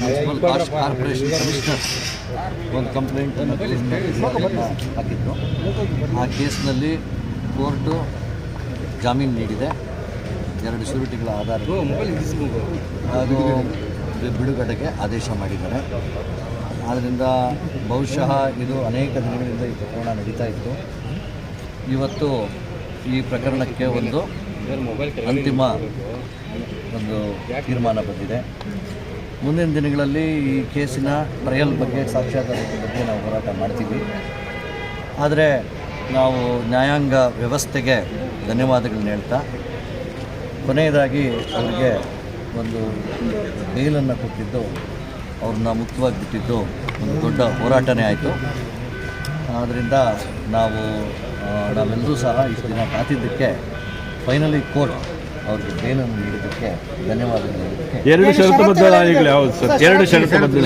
Municipal corporation commissioner ಒಂದು ಕಂಪ್ಲೇಂಟನ್ನು ಹಾಕಿದ್ದು. ಆ ಕೇಸ್ನಲ್ಲಿ ಕೋರ್ಟು ಜಾಮೀನು ನೀಡಿದೆ. 2 ಶ್ಯೂರಿಟಿಗಳ ಆಧಾರದಲ್ಲಿ ಅದು ಬಿಡುಗಡೆಗೆ ಆದೇಶ ಮಾಡಿದ್ದಾರೆ. ಆದ್ದರಿಂದ ಬಹುಶಃ ಇದು ಅನೇಕ ದಿನಗಳಿಂದ ಈ ಪ್ರಕರಣ ನಡೀತಾ ಇತ್ತು. ಇವತ್ತು ಈ ಪ್ರಕರಣಕ್ಕೆ ಒಂದು ಅಂತಿಮ ತೀರ್ಮಾನ ಬಂದಿದೆ. ಮುಂದಿನ ದಿನಗಳಲ್ಲಿ ಈ ಕೇಸಿನ ಟ್ರಯಲ್ ಬಗ್ಗೆ, ಸಾಕ್ಷ್ಯಾಧಾರದ ಬಗ್ಗೆ ನಾವು ಹೋರಾಟ ಮಾಡ್ತೀವಿ. ಆದರೆ ನಾವು ನ್ಯಾಯಾಂಗ ವ್ಯವಸ್ಥೆಗೆ ಧನ್ಯವಾದಗಳನ್ನ ಹೇಳ್ತಾ, ಕೊನೆಯದಾಗಿ ಅವರಿಗೆ ಒಂದು ಬೇಲನ್ನು ಕೊಟ್ಟಿದ್ದು, ಅವ್ರನ್ನ ಮುಕ್ತವಾಗಿ ಬಿಟ್ಟಿದ್ದು ಒಂದು ದೊಡ್ಡ ಹೋರಾಟನೇ ಆಯಿತು. ಆದ್ದರಿಂದ ನಾವೆಲ್ಲರೂ ಸಹ ಇಷ್ಟು ದಿನ ಕಾತಿದ್ದಕ್ಕೆ ಫೈನಲಿ ಕೋರ್ಟ್ ಅವ್ರಿಗೆ ಬೇಲನ್ನು ನೀಡಿದ್ದಕ್ಕೆ ಧನ್ಯವಾದಗಳು. 2 ಷರತ್ತುಬದ್ಧ ಯಾವುದು ಸರ್? 2 ಷರತ್ತುಬದ್ಧ